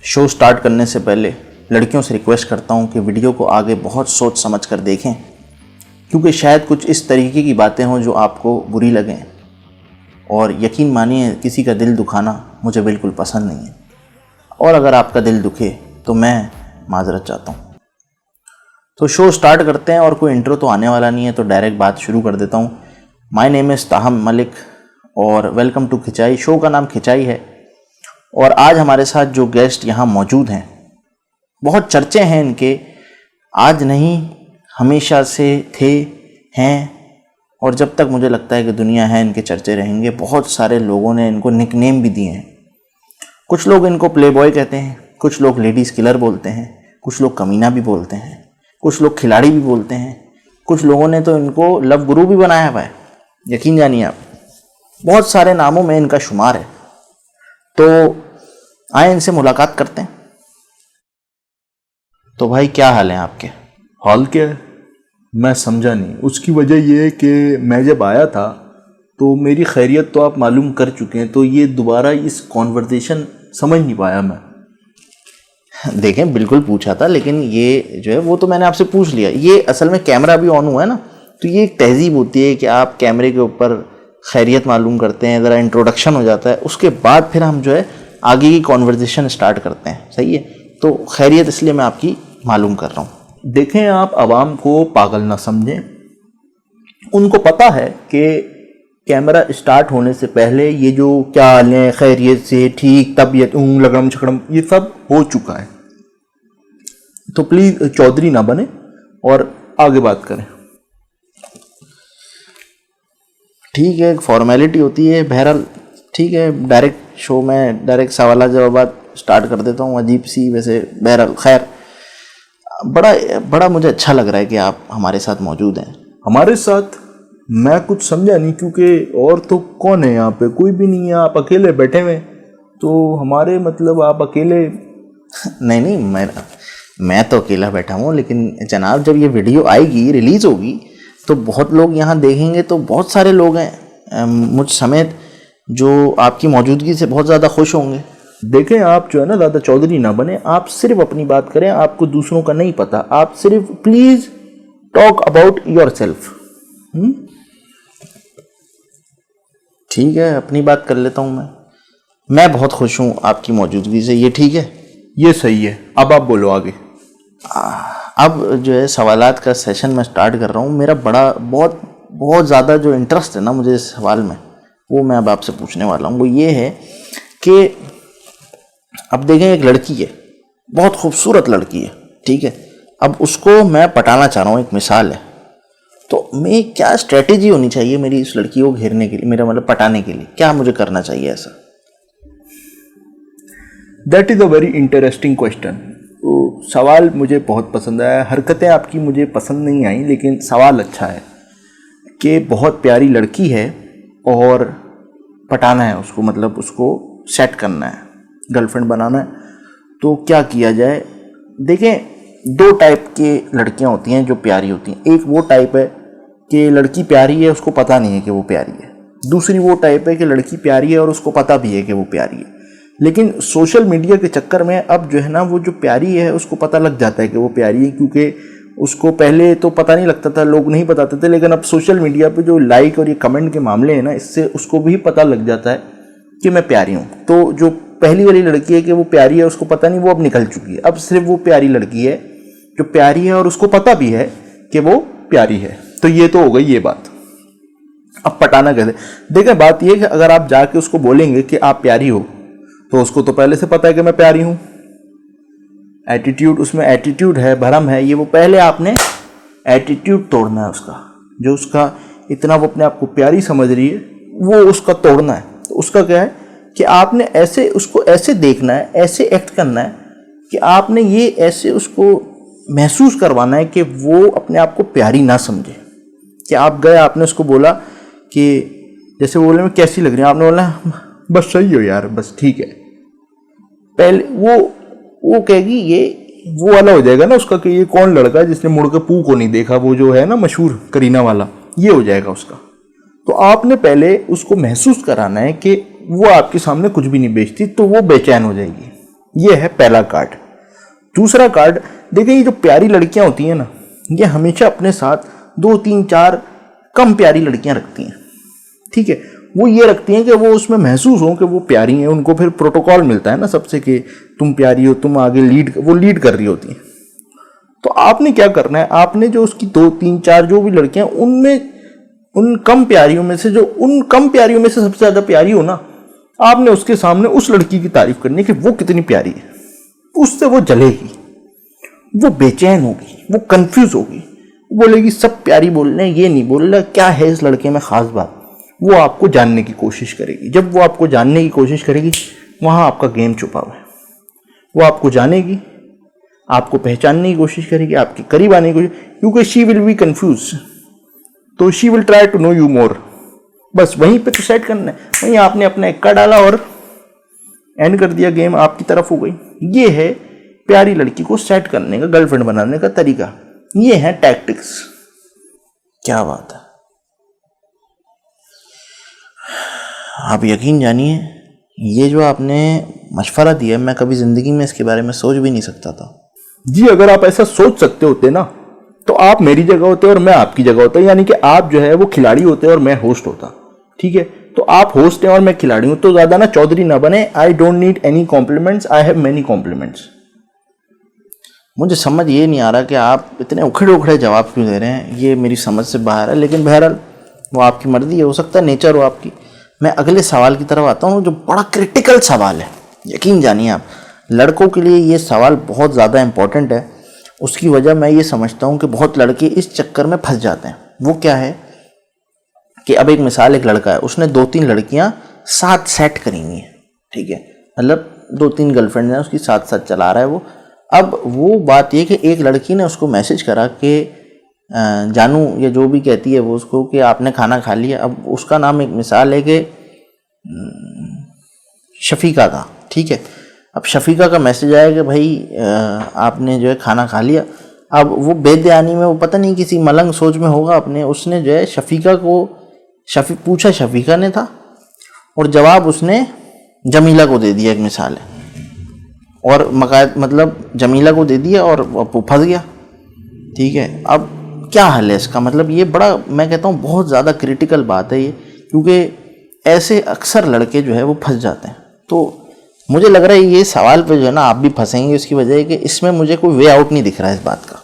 Show start करने से पहले लड़कियों से रिक्वेस्ट करता हूँ कि वीडियो को आगे बहुत सोच समझ कर देखें, क्योंकि शायद कुछ इस तरीके की बातें हों जो आपको बुरी लगें। और यकीन मानिए, किसी का दिल दुखाना मुझे बिल्कुल पसंद नहीं है, और अगर आपका दिल दुखे तो मैं माजरत चाहता हूँ। तो शो स्टार्ट करते हैं, और कोई इंट्रो तो आने वाला नहीं है, तो डायरेक्ट बात शुरू कर देता हूँ। माय नेम इज़ ताहम मलिक और वेलकम टू खिंचाई। शो का नाम खिंचाई है, और आज हमारे साथ जो गेस्ट यहाँ मौजूद हैं, बहुत चर्चे हैं इनके, आज नहीं हमेशा से थे, हैं, और जब तक मुझे लगता है कि दुनिया है इनके चर्चे रहेंगे। बहुत सारे लोगों ने इनको निकनेम भी दिए हैं। कुछ लोग इनको प्ले बॉय कहते हैं, कुछ लोग लेडीज़ किलर बोलते हैं, कुछ लोग कमीना भी बोलते हैं, कुछ लोग खिलाड़ी भी बोलते हैं, कुछ लोगों ने तो इनको लव गुरु भी बनाया हुआ है। यकीन जानिए आप, बहुत सारे नामों में इनका शुमार है। तो आए इनसे मुलाकात करते हैं। तो भाई, क्या हाल है आपके? हाल क्या है मैं समझा नहीं। उसकी वजह यह है कि मैं जब आया था तो मेरी खैरियत तो आप मालूम कर चुके हैं, तो ये दोबारा इस कॉन्वर्सेशन समझ नहीं पाया मैं। देखें, बिल्कुल पूछा था, लेकिन ये जो है वो तो मैंने आपसे पूछ लिया। ये असल में कैमरा भी ऑन हुआ है ना, तो ये एक तहजीब होती है कि आप कैमरे के ऊपर खैरियत मालूम करते हैं, ज़रा इंट्रोडक्शन हो जाता है, उसके बाद फिर हम जो है आगे की कॉन्वर्सेशन स्टार्ट करते हैं। सही है? तो खैरियत इसलिए मैं आपकी मालूम कर रहा हूँ। देखें, आप आवाम को पागल ना समझें। उनको पता है कि कैमरा स्टार्ट होने से पहले ये जो क्या हाल है, खैरियत से, ठीक, तबीयत, लगड़म छकड़म, ये सब हो चुका है। तो प्लीज़ चौधरी ना बने और आगे बात करें। ठीक है, एक फॉर्मेलिटी होती है। बहरहाल ठीक है, डायरेक्ट शो में डायरेक्ट सवाल जवाब स्टार्ट कर देता हूँ। अजीब सी वैसे, बहरहाल खैर, बड़ा मुझे अच्छा लग रहा है कि आप हमारे साथ मौजूद हैं। हमारे साथ? मैं कुछ समझा नहीं, क्योंकि और तो कौन है यहाँ पे? कोई भी नहीं है, आप अकेले बैठे हुए। तो हमारे मतलब आप अकेले? नहीं, मैं तो अकेला बैठा हूँ, लेकिन जनाब जब ये वीडियो आएगी, रिलीज़ होगी, तो बहुत लोग यहाँ देखेंगे। तो बहुत सारे लोग हैं मुझ समेत जो आपकी मौजूदगी से बहुत ज़्यादा खुश होंगे। देखें, आप जो है ना, ज़्यादा चौधरी ना बने। आप सिर्फ अपनी बात करें, आपको दूसरों का नहीं पता। आप सिर्फ please talk about your self. ठीक है, अपनी बात कर लेता हूँ। मैं बहुत खुश हूँ आपकी मौजूदगी से। ये ठीक है? ये सही है। अब आप बोलो आगे। अब जो है सवालात का सेशन मैं स्टार्ट कर रहा हूँ। मेरा बहुत ज़्यादा जो इंटरेस्ट है ना मुझे इस सवाल में, वो मैं अब आपसे पूछने वाला हूँ। वो ये है कि अब देखें, एक लड़की है, बहुत खूबसूरत लड़की है, ठीक है। अब उसको मैं पटाना चाह रहा हूँ, एक मिसाल है। तो मैं क्या स्ट्रेटेजी होनी चाहिए मेरी इस लड़की को घेरने के लिए, मेरा मतलब पटाने के लिए? क्या मुझे करना चाहिए ऐसा? That is a very interesting question. सवाल मुझे बहुत पसंद आया। हरकतें आपकी मुझे पसंद नहीं आई, लेकिन सवाल अच्छा है कि बहुत प्यारी लड़की है और पटाना है उसको, मतलब उसको सेट करना है, गर्लफ्रेंड बनाना है। तो क्या किया जाए? देखें, दो टाइप के लड़कियां होती हैं जो प्यारी होती हैं। एक वो टाइप है कि लड़की प्यारी है, उसको पता नहीं है कि वो प्यारी है। दूसरी वो टाइप है कि लड़की प्यारी है और उसको पता भी है कि वो प्यारी है। लेकिन सोशल मीडिया के चक्कर में अब जो है ना, वो जो प्यारी है उसको पता लग जाता है कि वो प्यारी है, क्योंकि उसको पहले तो पता नहीं लगता था, लोग नहीं बताते थे। लेकिन अब सोशल मीडिया पे जो लाइक और ये कमेंट के मामले हैं ना, इससे उसको भी पता लग जाता है कि मैं प्यारी हूँ। तो जो पहली वाली लड़की है कि वो प्यारी है, उसको पता नहीं, वो अब निकल चुकी है। अब सिर्फ वो प्यारी लड़की है जो प्यारी है और उसको पता भी है कि वो प्यारी है। तो ये तो हो गई ये बात। अब पटाना कैसे? देखें, बात ये है कि अगर आप जाके उसको बोलेंगे कि आप प्यारी हो, तो उसको तो पहले से पता है कि मैं प्यारी हूँ। एटीट्यूड, उसमें एटीट्यूड है, भरम है, ये वो पहले आपने एटीट्यूड तोड़ना है उसका। जो उसका इतना वो अपने आप को प्यारी समझ रही है, वो उसका तोड़ना है। तो उसका क्या है कि आपने ऐसे उसको ऐसे देखना है, ऐसे एक्ट करना है कि आपने ये ऐसे उसको महसूस करवाना है कि वो अपने आप को प्यारी ना समझे। कि आप गए, आपने उसको बोला कि जैसे बोले मैं कैसी लग रही है, आपने बोला बस सही हो यार, बस ठीक है। पहले वो कहेगी, ये वो वाला हो जाएगा ना उसका कि ये कौन लड़का है जिसने मुड़ के पू को नहीं देखा, वो जो है ना मशहूर करीना वाला, ये हो जाएगा उसका। तो आपने पहले उसको महसूस कराना है कि वो आपके सामने कुछ भी नहीं बेचती, तो वो बेचैन हो जाएगी। ये है पहला कार्ड। दूसरा कार्ड देखिए, ये जो प्यारी लड़कियां होती हैं ना, ये हमेशा अपने साथ 2 3 4 कम प्यारी लड़कियां रखती हैं। ठीक है, वो ये रखती हैं कि वो उसमें महसूस हो कि वो प्यारी हैं। उनको फिर प्रोटोकॉल मिलता है ना सबसे कि तुम प्यारी हो, तुम आगे वो लीड कर रही होती हैं। तो आपने क्या करना है, आपने जो उसकी 2 3 4 जो भी लड़कियां, उनमें उन कम प्यारियों में से सबसे ज्यादा प्यारी हो ना, आपने उसके सामने उस लड़की की तारीफ करनी है कि वो कितनी प्यारी है। उससे वो जलेगी, वो बेचैन होगी, वो कंफ्यूज होगी, वो बोलेगी सब प्यारी बोल रहे हैं, ये नहीं बोल रहा, क्या है इस लड़के में खास बात। वो आपको जानने की कोशिश करेगी। जब वो आपको जानने की कोशिश करेगी, वहां आपका गेम छुपा हुआ है। वो आपको जानेगी, आपको पहचानने की कोशिश करेगी, आपके करीब आने की कोशिश, क्योंकि शी विल बी कंफ्यूज, तो she will try to know you more. बस वहीं पे तो सेट करना है। वहीं आपने अपना इक्का डाला और एंड कर दिया, गेम आपकी तरफ हो गई। ये है प्यारी लड़की को सेट करने का, गर्लफ्रेंड बनाने का तरीका। ये है टैक्टिक्स। क्या बात है। आप यकीन जानिए, ये जो आपने मशवरा दिया, मैं कभी जिंदगी में इसके बारे में सोच भी नहीं सकता था। जी, अगर आप ऐसा सोच सकते होते ना, तो आप मेरी जगह होते और मैं आपकी जगह होता। यानी कि आप जो है वो खिलाड़ी होते और मैं होस्ट होता। ठीक है, तो आप होस्ट हैं और मैं खिलाड़ी हूं, तो ज्यादा ना चौधरी ना बने। I don't need any compliments, I have many compliments. मुझे समझ ये नहीं आ रहा कि आप इतने उखड़े उखड़े जवाब क्यों दे रहे हैं, ये मेरी समझ से बाहर है। लेकिन बहरहाल वो आपकी मर्जी है, हो सकता है नेचर हो आपकी। मैं अगले सवाल की तरफ आता हूँ, जो बड़ा क्रिटिकल सवाल है। यकीन जानिए आप, लड़कों के लिए ये सवाल बहुत ज़्यादा इंपॉर्टेंट है। उसकी वजह मैं ये समझता हूँ कि बहुत लड़के इस चक्कर में फंस जाते हैं। वो क्या है कि अब एक मिसाल, एक लड़का है, उसने 2 3 लड़कियां साथ सेट करी हुई हैं। ठीक है, मतलब 2 3 गर्लफ्रेंड है उसकी, साथ साथ चला रहा है वो। अब वो बात ये कि एक लड़की ने उसको मैसेज करा कि जानू, या जो भी कहती है वो उसको, कि आपने खाना खा लिया। अब उसका नाम एक मिसाल है कि शफीका का। ठीक है, अब शफीका का मैसेज आया कि भाई आपने जो है खाना खा लिया। अब वो बेदयानी में, वो पता नहीं किसी मलंग सोच में होगा अपने, उसने जो है शफीका को पूछा शफीका ने था, और जवाब उसने जमीला को दे दिया। एक मिसाल है, और मतलब जमीला को दे दिया और वो फंस गया। ठीक है, अब क्या हल है इसका? मतलब ये बड़ा, मैं कहता हूँ बहुत ज़्यादा क्रिटिकल बात है ये, क्योंकि ऐसे अक्सर लड़के जो है वो फंस जाते हैं। तो मुझे लग रहा है ये सवाल पे जो है ना आप भी फंसेंगे। उसकी वजह है कि इसमें मुझे कोई वे आउट नहीं दिख रहा है इस बात का।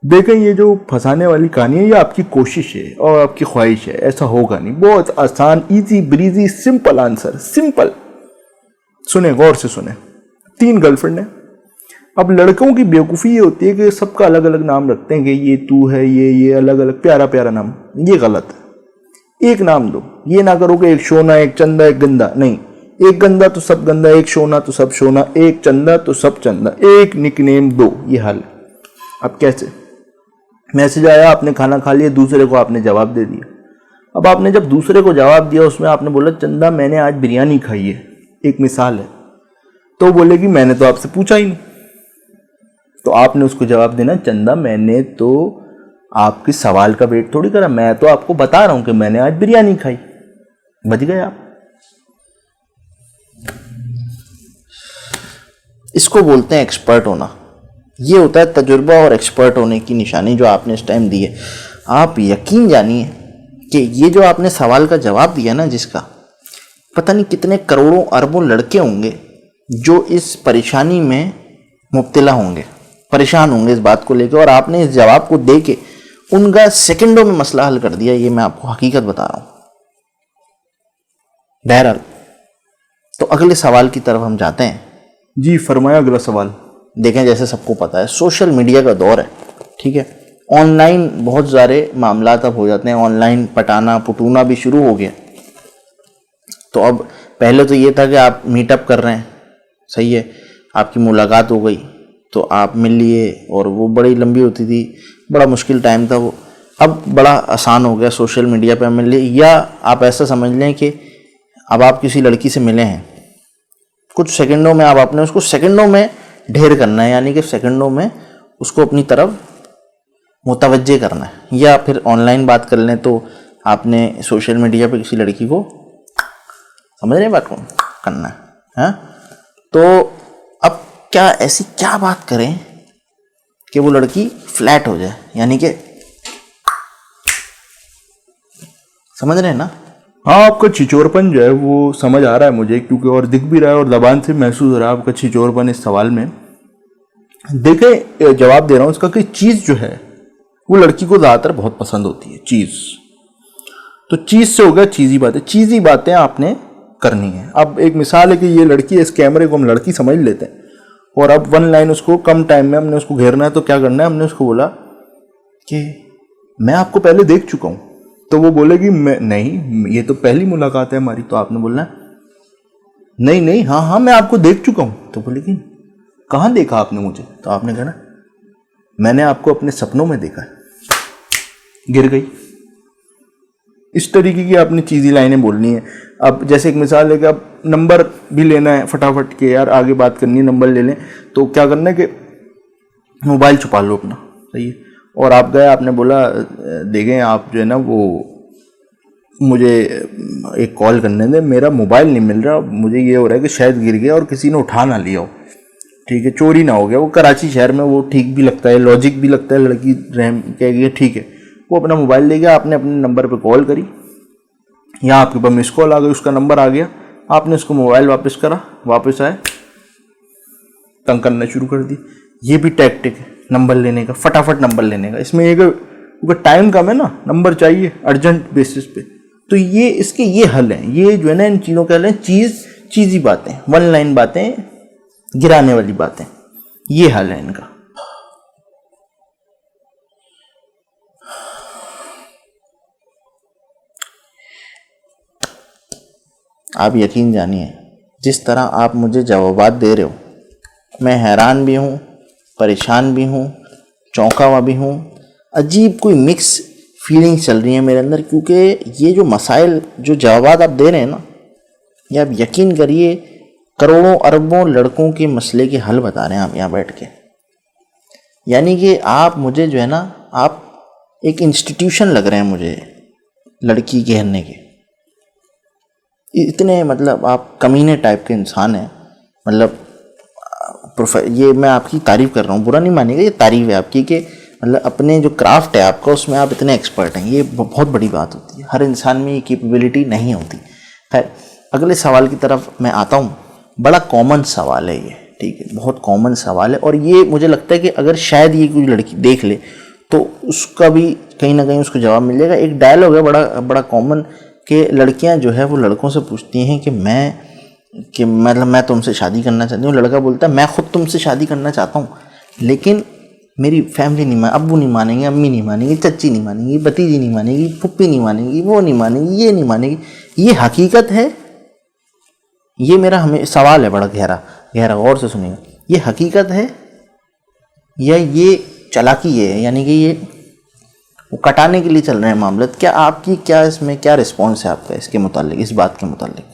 देखें, ये जो फंसाने वाली कहानी है, ये आपकी कोशिश है और आपकी ख्वाहिश है। ऐसा होगा नहीं। बहुत आसान, easy breezy, simple answer, simple. सुने, गौर से सुने। 3 गर्लफ्रेंड है। अब लड़कों की बेवकूफ़ी ये होती है कि सबका अलग अलग नाम रखते हैं कि ये तू है, ये अलग अलग प्यारा प्यारा नाम। ये गलत है। एक नाम दो। ये ना करो कि एक शोना, एक चंदा, एक गंदा। नहीं, एक गंदा तो सब गंदा, एक शोना तो सब शोना, एक चंदा तो सब चंदा, एक निकनेम दो। ये हाल है। अब कैसे? मैसेज आया, आपने खाना खा लिया, दूसरे को आपने जवाब दे दिया। अब आपने जब दूसरे को जवाब दिया, उसमें आपने बोला चंदा मैंने आज बिरयानी खाई है, एक मिसाल है, तो बोलेगी मैंने तो आपसे पूछा ही नहीं। तो आपने उसको जवाब देना, चंदा मैंने तो आपके सवाल का वेट थोड़ी करा, मैं तो आपको बता रहा हूं कि मैंने आज बिरयानी खाई। बच गए आप। इसको बोलते हैं एक्सपर्ट होना। ये होता है तजुर्बा और एक्सपर्ट होने की निशानी जो आपने इस टाइम दी है। आप यकीन जानिए कि ये जो आपने सवाल का जवाब दिया ना, जिसका पता नहीं कितने करोड़ों अरबों लड़के होंगे जो इस परेशानी में मुब्तला होंगे, परेशान होंगे इस बात को लेकर, और आपने इस जवाब को दे के उनका सेकंडों में मसला हल कर दिया। ये मैं आपको हकीकत बता रहा हूं। बहरहाल, तो अगले सवाल की तरफ हम जाते हैं। जी फरमाया, अगला सवाल। देखें, जैसे सबको पता है सोशल मीडिया का दौर है। ठीक है, ऑनलाइन बहुत सारे मामला अब हो जाते हैं, ऑनलाइन पटाना पुटूना भी शुरू हो गया। तो अब पहले तो ये था कि आप मीटअप कर रहे हैं, सही है, आपकी मुलाकात हो गई तो आप मिल लिए, और वो बड़ी लंबी होती थी, बड़ा मुश्किल टाइम था वो। अब बड़ा आसान हो गया, सोशल मीडिया पे मिल लिए, या आप ऐसा समझ लें कि अब आप किसी लड़की से मिले हैं, कुछ सेकंडों में आप आपने उसको सेकंडों में ढेर करना है, यानी कि सेकंडों में उसको अपनी तरफ मुतवज्जे करना है। या फिर ऑनलाइन बात कर लें तो आपने सोशल मीडिया पे किसी लड़की को, समझ रहे हैं बात को, करना है, हाँ? तो अब क्या ऐसी क्या बात करें कि वो लड़की फ्लैट हो जाए, यानी कि समझ रहे हैं ना? हाँ, आपका छिचोरपन जो है वो समझ आ रहा है मुझे, क्योंकि और दिख भी रहा है और जबान से महसूस हो रहा है आपका छिचोरपन इस सवाल में। देखें, जवाब दे रहा हूँ इसका कि चीज़ जो है वो लड़की को ज़्यादातर बहुत पसंद होती है, चीज़। तो चीज़ से हो गया चीज़ी बातें आपने करनी है। अब एक मिसाल है कि ये लड़की है, इस कैमरे को हम लड़की समझ लेते हैं और अब वन लाइन उसको कम टाइम में हमने उसको घेरना है। तो क्या करना है, हमने उसको बोला कि मैं आपको पहले देख चुका हूँ। तो वो बोलेगी मैं नहीं, ये तो पहली मुलाकात है हमारी। तो आपने बोलना नहीं, हाँ मैं आपको देख चुका हूँ। तो बोलेगी कहाँ देखा आपने मुझे? तो आपने कहना मैंने आपको अपने सपनों में देखा है। गिर गई। इस तरीके की आपने चीज़ी लाइनें बोलनी है। अब जैसे एक मिसाल है कि अब नंबर भी लेना है फटाफट के, यार आगे बात करनी है, नंबर ले लें। तो क्या करना है कि मोबाइल छुपा लो अपना, सही है। और आप गए, आपने बोला देखें आप जो है ना वो मुझे एक कॉल करने दें, मेरा मोबाइल नहीं मिल रहा, मुझे ये हो रहा है कि शायद गिर गया और किसी ने उठा ना लिया हो, ठीक है, चोरी ना हो गया। वो कराची शहर में वो ठीक भी लगता है, लॉजिक भी लगता है। लड़की रहम कहेगी ठीक है। वो अपना मोबाइल ले गया, आपने अपने नंबर पे कॉल करी, या आपके पास मिस कॉल आ गई, उसका नंबर आ गया, आपने उसको मोबाइल वापस करा, वापस आए, तंग करना शुरू कर दी। ये भी टैक्टिक है नंबर लेने का, फटाफट नंबर लेने का। इसमें एक क्योंकि टाइम कम है ना, नंबर चाहिए अर्जेंट बेसिस पे। तो ये इसके ये हल हैं, ये जो है ना इन चीज़ों के हल हैं। चीज़ी बातें, वन लाइन बातें, गिराने वाली बातें, ये हल है इनका। आप यकीन जानिए, जिस तरह आप मुझे जवाबात दे रहे हो, मैं हैरान भी हूँ, परेशान भी हूँ, चौंका हुआ भी हूँ। अजीब कोई मिक्स फीलिंग चल रही है मेरे अंदर, क्योंकि ये जो मसाइल, जो जवाबात आप दे रहे हैं ना, ये आप यकीन करिए करोड़ों अरबों लड़कों के मसले के हल बता रहे हैं आप यहाँ बैठ के। यानी कि आप मुझे जो है ना, आप एक इंस्टीट्यूशन लग रहे हैं मुझे लड़की घेरने के। इतने मतलब आप कमीने टाइप के इंसान हैं। मतलब ये मैं आपकी तारीफ़ कर रहा हूँ, बुरा नहीं मानिएगा, ये तारीफ़ है आपकी कि मतलब अपने जो क्राफ्ट है आपका उसमें आप इतने एक्सपर्ट हैं। ये बहुत बड़ी बात होती है, हर इंसान में ये कैपेबिलिटी नहीं होती। खैर, अगले सवाल की तरफ मैं आता हूँ। बड़ा कॉमन सवाल है ये, ठीक है, बहुत कॉमन सवाल है। और ये मुझे लगता है कि अगर शायद ये कोई लड़की देख ले तो उसका भी कहीं ना कहीं उसको जवाब मिल जाएगा। एक डायलॉग है बड़ा कॉमन कि लड़कियां जो है वो लड़कों से पूछती हैं कि मतलब मैं तुमसे शादी करना चाहती हूँ। लड़का बोलता है मैं खुद तुमसे शादी करना चाहता हूँ, लेकिन मेरी फैमिली नहीं अब्बू नहीं मानेंगे, अम्मी नहीं मानेंगी, चच्ची नहीं मानेंगी, भतीजी नहीं मानेगी, फुप्पी नहीं मानेगी, वो नहीं मानेगी, ये नहीं मानेगी। ये हकीकत है। ये मेरा हमें सवाल है बड़ा गहरा गौर से सुनिएगा। ये हकीकत है या ये चालाकी है, यानी कि ये वो कटाने के लिए चल रहे हैं मामले? क्या इसमें क्या रिस्पॉन्स है आपका इसके मुतालिक, इस बात के मुतालिक?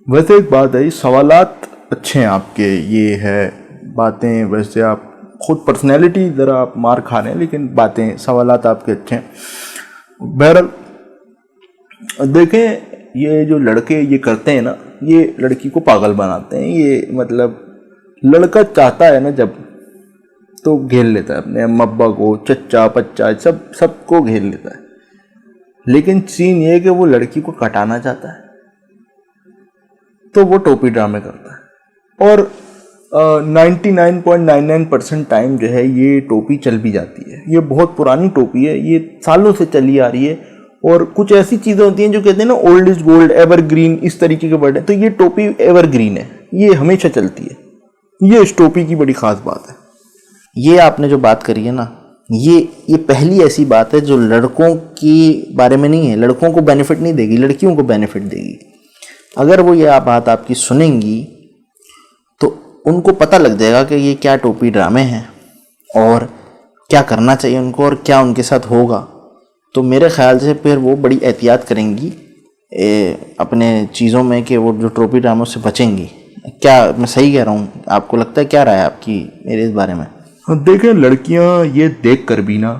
वैसे एक बात है, ये सवालात अच्छे हैं आपके, ये है बातें। वैसे आप खुद पर्सनैलिटी ज़रा आप मार खा रहे हैं, लेकिन बातें सवालात आपके अच्छे हैं। बहरहाल देखें, ये जो लड़के ये करते हैं ना, ये लड़की को पागल बनाते हैं। ये मतलब लड़का चाहता है ना जब, तो घेर लेता है अपने अम्मा को, चच्चा पच्चा सबको घेर लेता है। लेकिन सीन ये है कि वो लड़की को कटाना चाहता है, तो वो टोपी ड्रामे करता है। और 99.99% टाइम जो है ये टोपी चल भी जाती है। ये बहुत पुरानी टोपी है, ये सालों से चली आ रही है। और कुछ ऐसी चीज़ें होती हैं जो कहते हैं ना ओल्ड इज गोल्ड, एवरग्रीन, इस तरीके के वर्ड है। तो ये टोपी एवरग्रीन है, ये हमेशा चलती है। ये इस टोपी की बड़ी ख़ास बात है। ये आपने जो बात करी है ना, ये पहली ऐसी बात है जो लड़कों के बारे में नहीं है। लड़कों को बेनिफिट नहीं देगी, लड़कियों को बेनिफिट देगी। अगर वो ये बात आपकी सुनेंगी तो उनको पता लग जाएगा कि ये क्या टोपी ड्रामे हैं और क्या करना चाहिए उनको और क्या उनके साथ होगा। तो मेरे ख्याल से फिर वो बड़ी एहतियात करेंगी अपने चीज़ों में कि वो जो टोपी ड्रामों से बचेंगी। क्या मैं सही कह रहा हूँ? आपको लगता है, क्या राय है आपकी मेरे इस बारे में? देखें, लड़कियां ये देख कर भी ना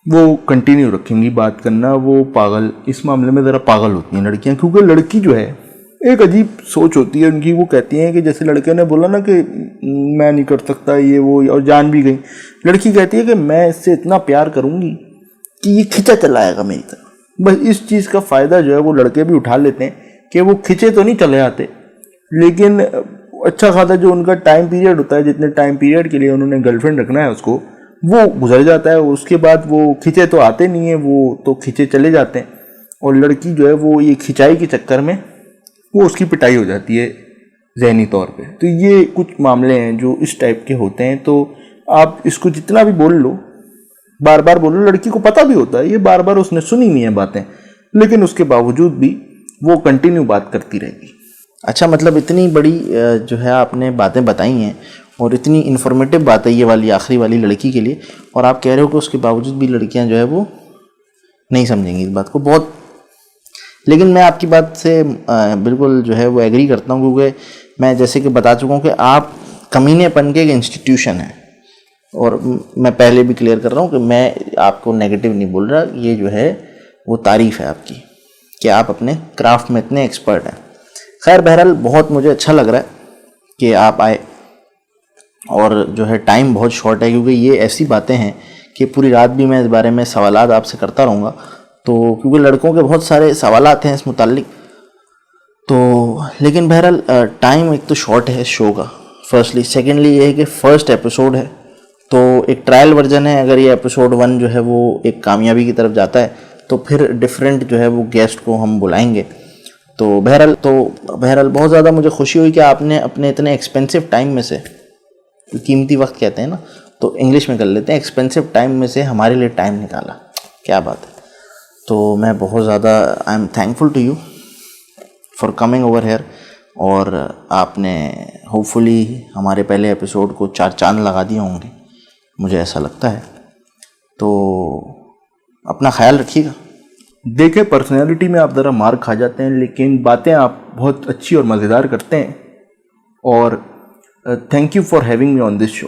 वो कंटिन्यू रखेंगी बात करना। वो पागल, इस मामले में ज़रा पागल होती हैं लड़कियां, क्योंकि लड़की जो है एक अजीब सोच होती है उनकी। वो कहती हैं कि जैसे लड़के ने बोला ना कि मैं नहीं कर सकता ये वो, और जान भी गई। लड़की कहती है कि मैं इससे इतना प्यार करूँगी कि ये खिंचा चला आएगा मेरी तरफ। बस इस चीज़ का फ़ायदा जो है वो लड़के भी उठा लेते हैं कि वो खिंचे तो नहीं चले आते, लेकिन अच्छा खासा जो उनका टाइम पीरियड होता है, जितने टाइम पीरियड के लिए उन्होंने गर्लफ्रेंड रखना है उसको, वो गुजर जाता है। उसके बाद वो खिंचे तो आते नहीं हैं, वो तो खिंचे चले जाते हैं। और लड़की जो है वो ये खिंचाई के चक्कर में वो उसकी पिटाई हो जाती है ज़हनी तौर पे। तो ये कुछ मामले हैं जो इस टाइप के होते हैं। तो आप इसको जितना भी बोल लो, बार बार बोलो, लड़की को पता भी होता है ये बार बार उसने सुनी नहीं है बातें, लेकिन उसके बावजूद भी वो कंटिन्यू बात करती रहेगी। अच्छा, मतलब इतनी बड़ी जो है आपने बातें बताई हैं और इतनी इन्फॉर्मेटिव बात है ये वाली आखिरी वाली लड़की के लिए, और आप कह रहे हो कि उसके बावजूद भी लड़कियां जो है वो नहीं समझेंगी इस बात को। बहुत, लेकिन मैं आपकी बात से बिल्कुल जो है वो एग्री करता हूँ, क्योंकि मैं जैसे कि बता चुका हूँ कि आप कमीनेपन के एक इंस्टीट्यूशन है। और मैं पहले भी क्लियर कर रहा हूँ कि मैं आपको नेगेटिव नहीं बोल रहा, ये जो है वो तारीफ़ है आपकी कि आप अपने क्राफ्ट में इतने एक्सपर्ट हैं। खैर बहरहाल, बहुत मुझे अच्छा लग रहा है कि आप आए, और जो है टाइम बहुत शॉर्ट है, क्योंकि ये ऐसी बातें हैं कि पूरी रात भी मैं इस बारे में सवालात आपसे करता रहूँगा। तो क्योंकि लड़कों के बहुत सारे सवालात हैं इस मुताल्लिक, तो लेकिन बहरहाल टाइम एक तो शॉर्ट है शो का, फर्स्टली। सेकेंडली ये है कि फ़र्स्ट एपिसोड है, तो एक ट्रायल वर्जन है। अगर ये एपिसोड 1 जो है वो एक कामयाबी की तरफ जाता है तो फिर डिफरेंट जो है वो गेस्ट को हम बुलाएंगे। तो बहरहाल बहुत ज़्यादा मुझे खुशी हुई कि आपने अपने इतने एक्सपेंसिव टाइम में से, कीमती वक्त कहते हैं ना, तो इंग्लिश में कर लेते हैं, एक्सपेंसिव टाइम में से हमारे लिए टाइम निकाला। क्या बात है। तो मैं बहुत ज़्यादा I am thankful to you for coming over here. और आपने होपफुली हमारे पहले एपिसोड को 4 चांद लगा दिए होंगे, मुझे ऐसा लगता है। तो अपना ख्याल रखिएगा। देखें, पर्सनैलिटी में आप ज़रा मार खा जाते हैं, लेकिन बातें आप बहुत अच्छी और मज़ेदार करते हैं। और thank you for having me on this show.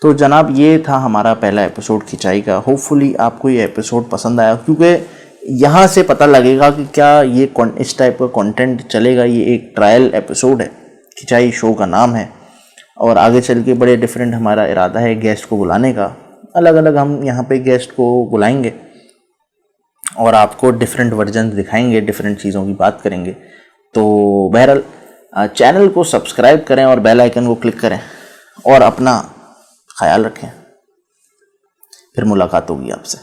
तो जनाब, ये था हमारा पहला एपिसोड खिंचाई का। होपफुली आपको ये एपिसोड पसंद आया, क्योंकि यहाँ से पता लगेगा कि क्या ये इस टाइप का कंटेंट चलेगा। ये एक ट्रायल एपिसोड है, खिंचाई शो का नाम है, और आगे चल के बड़े डिफरेंट हमारा इरादा है गेस्ट को बुलाने का। अलग अलग हम यहाँ पे गेस्ट को बुलाएंगे और आपको डिफरेंट वर्जन दिखाएंगे, डिफरेंट चीज़ों की बात करेंगे। तो बहरहाल चैनल को सब्सक्राइब करें और बेल आइकन को क्लिक करें, और अपना ख्याल रखें। फिर मुलाकात होगी आपसे।